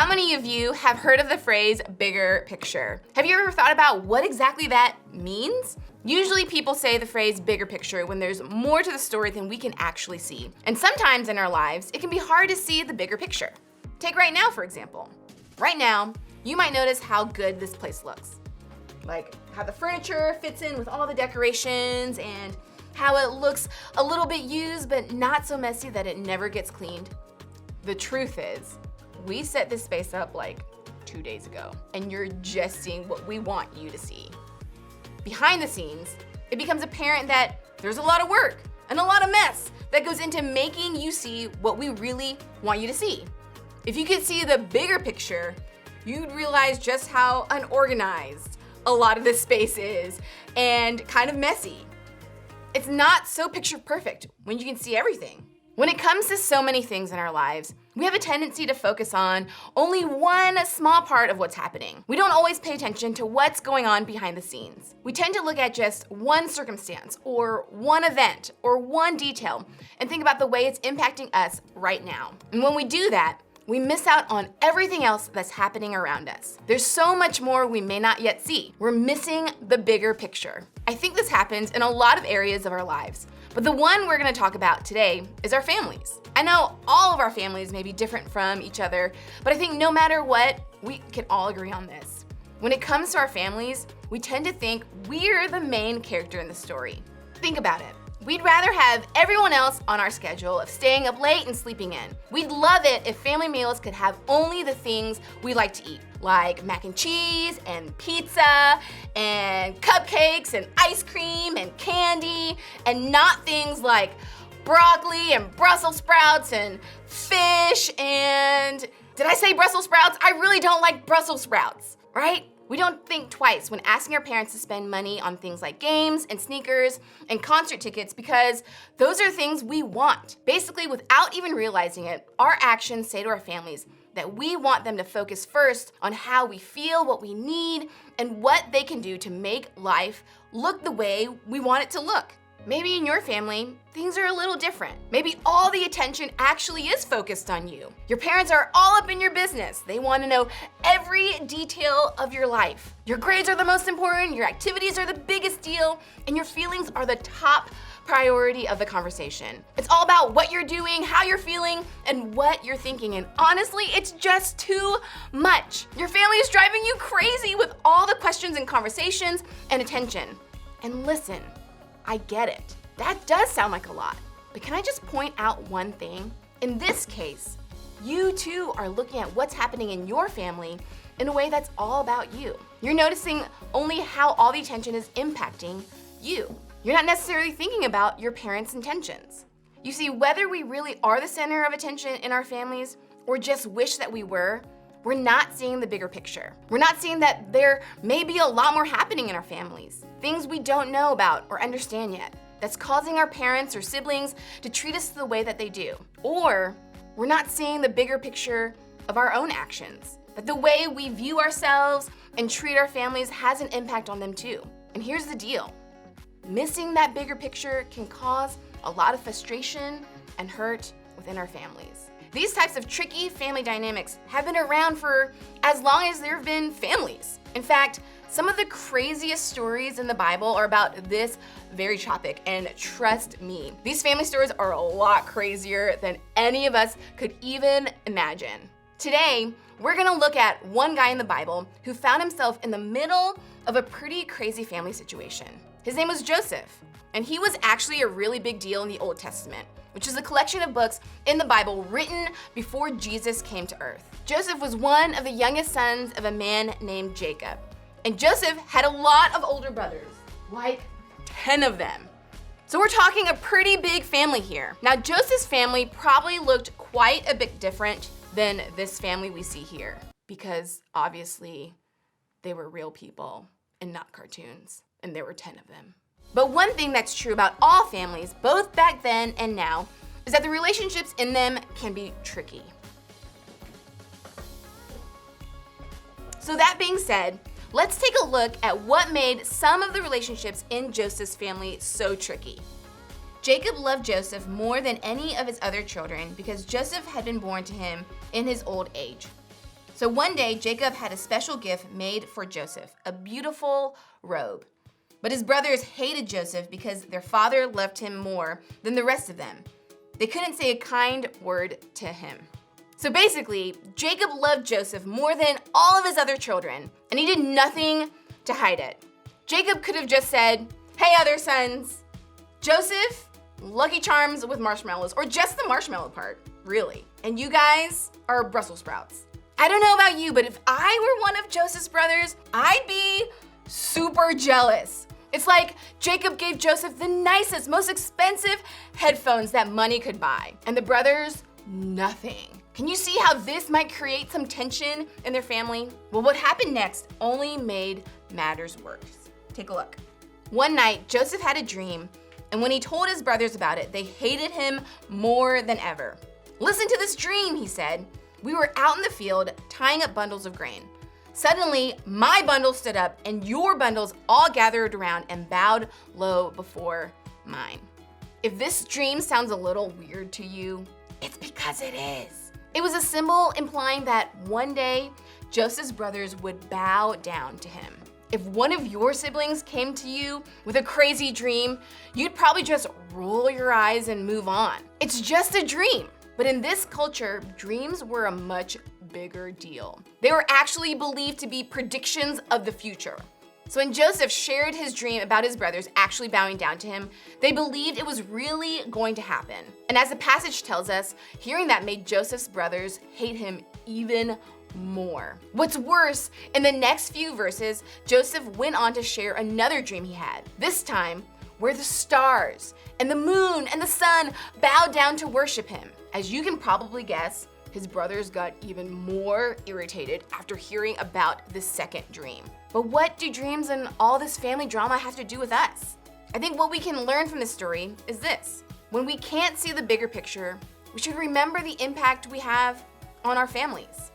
How many of you have heard of the phrase bigger picture? Have you ever thought about what exactly that means? Usually people say the phrase bigger picture when there's more to the story than we can actually see. And sometimes in our lives, it can be hard to see the bigger picture. Take right now, for example. Right now, you might notice how good this place looks. Like how the furniture fits in with all the decorations and how it looks a little bit used but not so messy that it never gets cleaned. The truth is, we set this space up like 2 days ago, and you're just seeing what we want you to see. Behind the scenes, it becomes apparent that there's a lot of work and a lot of mess that goes into making you see what we really want you to see. If you could see the bigger picture, you'd realize just how unorganized a lot of this space is and kind of messy. It's not so picture perfect when you can see everything. When it comes to so many things in our lives, we have a tendency to focus on only one small part of what's happening. We don't always pay attention to what's going on behind the scenes. We tend to look at just one circumstance or one event or one detail and think about the way it's impacting us right now. And when we do that, we miss out on everything else that's happening around us. There's so much more we may not yet see. We're missing the bigger picture. I think this happens in a lot of areas of our lives, but the one we're gonna talk about today is our families. I know all of our families may be different from each other, but I think no matter what, we can all agree on this. When it comes to our families, we tend to think we're the main character in the story. Think about it. We'd rather have everyone else on our schedule of staying up late and sleeping in. We'd love it if family meals could have only the things we like to eat, like mac and cheese and pizza and cupcakes and ice cream and candy, and not things like broccoli and Brussels sprouts and fish and, did I say Brussels sprouts? I really don't like Brussels sprouts, right? We don't think twice when asking our parents to spend money on things like games and sneakers and concert tickets because those are things we want. Basically, without even realizing it, our actions say to our families that we want them to focus first on how we feel, what we need, and what they can do to make life look the way we want it to look. Maybe in your family, things are a little different. Maybe all the attention actually is focused on you. Your parents are all up in your business. They want to know every detail of your life. Your grades are the most important, your activities are the biggest deal, and your feelings are the top priority of the conversation. It's all about what you're doing, how you're feeling, and what you're thinking. And honestly, it's just too much. Your family is driving you crazy with all the questions and conversations and attention. And listen, I get it. That does sound like a lot. But can I just point out one thing? In this case, you too are looking at what's happening in your family in a way that's all about you. You're noticing only how all the attention is impacting you. You're not necessarily thinking about your parents' intentions. You see, whether we really are the center of attention in our families or just wish that we were, we're not seeing the bigger picture. We're not seeing that there may be a lot more happening in our families, things we don't know about or understand yet, that's causing our parents or siblings to treat us the way that they do. Or we're not seeing the bigger picture of our own actions, that the way we view ourselves and treat our families has an impact on them too. And here's the deal. Missing that bigger picture can cause a lot of frustration and hurt within our families. These types of tricky family dynamics have been around for as long as there have been families. In fact, some of the craziest stories in the Bible are about this very topic, and trust me, these family stories are a lot crazier than any of us could even imagine. Today, we're gonna look at one guy in the Bible who found himself in the middle of a pretty crazy family situation. His name was Joseph, and he was actually a really big deal in the Old Testament, which is a collection of books in the Bible written before Jesus came to earth. Joseph was one of the youngest sons of a man named Jacob. And Joseph had a lot of older brothers, like 10 of them. So we're talking a pretty big family here. Now, Joseph's family probably looked quite a bit different than this family we see here, because obviously they were real people and not cartoons, and there were 10 of them. But one thing that's true about all families, both back then and now, is that the relationships in them can be tricky. So that being said, let's take a look at what made some of the relationships in Joseph's family so tricky. Jacob loved Joseph more than any of his other children because Joseph had been born to him in his old age. So one day, Jacob had a special gift made for Joseph, a beautiful robe. But his brothers hated Joseph because their father loved him more than the rest of them. They couldn't say a kind word to him. So basically, Jacob loved Joseph more than all of his other children, and he did nothing to hide it. Jacob could have just said, "Hey, other sons, Joseph, Lucky Charms with marshmallows," or just the marshmallow part, really. And you guys are Brussels sprouts. I don't know about you, but if I were one of Joseph's brothers, I'd be super jealous. It's like Jacob gave Joseph the nicest, most expensive headphones that money could buy, and the brothers, nothing. Can you see how this might create some tension in their family? Well, what happened next only made matters worse. Take a look. One night, Joseph had a dream, and when he told his brothers about it, they hated him more than ever. "Listen to this dream," he said. "We were out in the field tying up bundles of grain. Suddenly, my bundle stood up, and your bundles all gathered around and bowed low before mine." If this dream sounds a little weird to you, it's because it is. It was a symbol implying that one day, Joseph's brothers would bow down to him. If one of your siblings came to you with a crazy dream, you'd probably just roll your eyes and move on. It's just a dream. But in this culture, dreams were a much bigger deal. They were actually believed to be predictions of the future. So when Joseph shared his dream about his brothers actually bowing down to him, they believed it was really going to happen. And as the passage tells us, hearing that made Joseph's brothers hate him even more. What's worse, in the next few verses, Joseph went on to share another dream he had. This time, where the stars and the moon and the sun bowed down to worship him. As you can probably guess, his brothers got even more irritated after hearing about this second dream. But what do dreams and all this family drama have to do with us? I think what we can learn from this story is this. When we can't see the bigger picture, we should remember the impact we have on our families.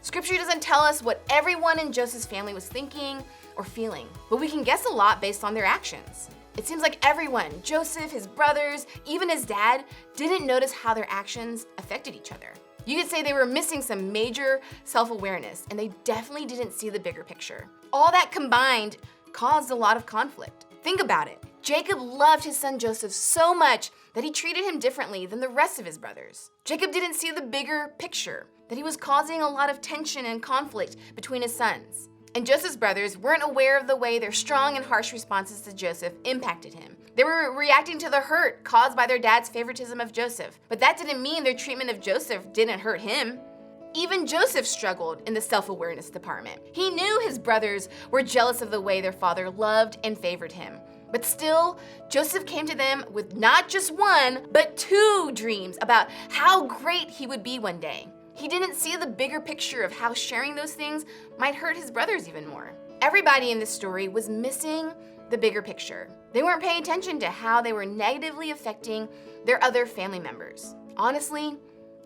Scripture doesn't tell us what everyone in Joseph's family was thinking or feeling, but we can guess a lot based on their actions. It seems like everyone, Joseph, his brothers, even his dad, didn't notice how their actions affected each other. You could say they were missing some major self-awareness, and they definitely didn't see the bigger picture. All that combined caused a lot of conflict. Think about it. Jacob loved his son Joseph so much that he treated him differently than the rest of his brothers. Jacob didn't see the bigger picture, that he was causing a lot of tension and conflict between his sons. And Joseph's brothers weren't aware of the way their strong and harsh responses to Joseph impacted him. They were reacting to the hurt caused by their dad's favoritism of Joseph. But that didn't mean their treatment of Joseph didn't hurt him. Even Joseph struggled in the self-awareness department. He knew his brothers were jealous of the way their father loved and favored him. But still, Joseph came to them with not just one, but two dreams about how great he would be one day. He didn't see the bigger picture of how sharing those things might hurt his brothers even more. Everybody in this story was missing the bigger picture. They weren't paying attention to how they were negatively affecting their other family members. Honestly,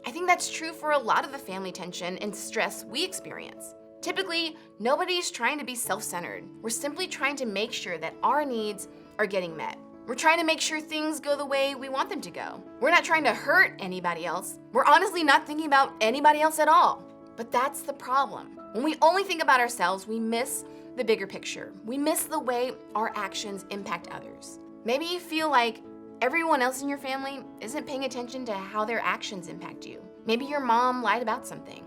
I think that's true for a lot of the family tension and stress we experience. Typically, nobody's trying to be self-centered. We're simply trying to make sure that our needs are getting met. We're trying to make sure things go the way we want them to go. We're not trying to hurt anybody else. We're honestly not thinking about anybody else at all. But that's the problem. When we only think about ourselves, we miss the bigger picture. We miss the way our actions impact others. Maybe you feel like everyone else in your family isn't paying attention to how their actions impact you. Maybe your mom lied about something,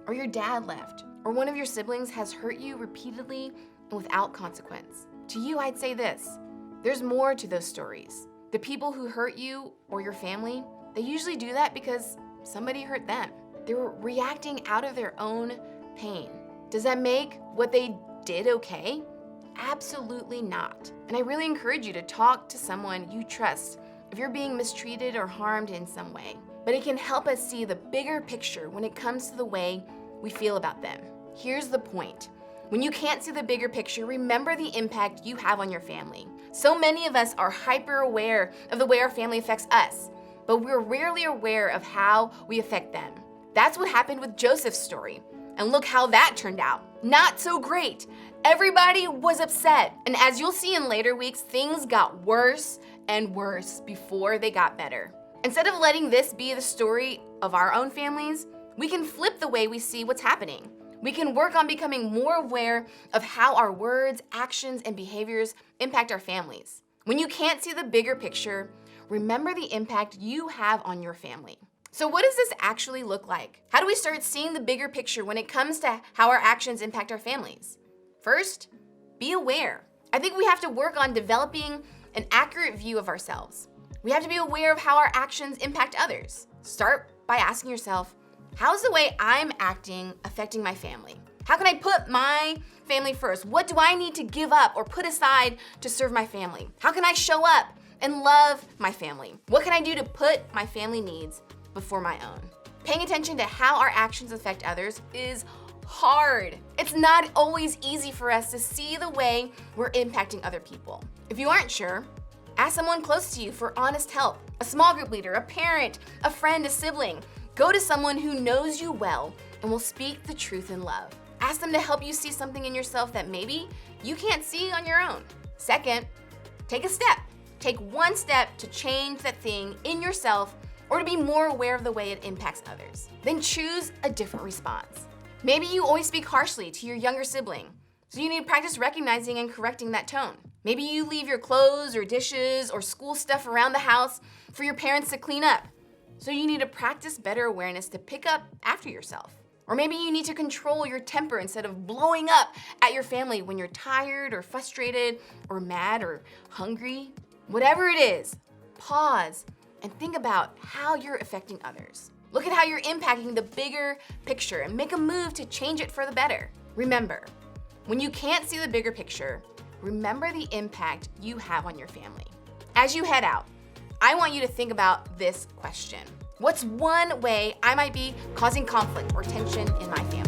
or your dad left, or one of your siblings has hurt you repeatedly and without consequence. To you, I'd say this. There's more to those stories. The people who hurt you or your family, they usually do that because somebody hurt them. They were reacting out of their own pain. Does that make what they did okay? Absolutely not. And I really encourage you to talk to someone you trust if you're being mistreated or harmed in some way. But it can help us see the bigger picture when it comes to the way we feel about them. Here's the point. When you can't see the bigger picture, remember the impact you have on your family. So many of us are hyper aware of the way our family affects us, but we're rarely aware of how we affect them. That's what happened with Joseph's story. And look how that turned out. Not so great. Everybody was upset. And as you'll see in later weeks, things got worse and worse before they got better. Instead of letting this be the story of our own families, we can flip the way we see what's happening. We can work on becoming more aware of how our words, actions, and behaviors impact our families. When you can't see the bigger picture, remember the impact you have on your family. So what does this actually look like? How do we start seeing the bigger picture when it comes to how our actions impact our families? First, be aware. I think we have to work on developing an accurate view of ourselves. We have to be aware of how our actions impact others. Start by asking yourself, how's the way I'm acting affecting my family? How can I put my family first? What do I need to give up or put aside to serve my family? How can I show up and love my family? What can I do to put my family needs before my own? Paying attention to how our actions affect others is hard. It's not always easy for us to see the way we're impacting other people. If you aren't sure, ask someone close to you for honest help. A small group leader, a parent, a friend, a sibling. Go to someone who knows you well and will speak the truth in love. Ask them to help you see something in yourself that maybe you can't see on your own. Second, take a step. Take one step to change that thing in yourself or to be more aware of the way it impacts others. Then choose a different response. Maybe you always speak harshly to your younger sibling, so you need to practice recognizing and correcting that tone. Maybe you leave your clothes or dishes or school stuff around the house for your parents to clean up, so you need to practice better awareness to pick up after yourself. Or maybe you need to control your temper instead of blowing up at your family when you're tired or frustrated or mad or hungry. Whatever it is, pause and think about how you're affecting others. Look at how you're impacting the bigger picture and make a move to change it for the better. Remember, when you can't see the bigger picture, remember the impact you have on your family. As you head out, I want you to think about this question. What's one way I might be causing conflict or tension in my family?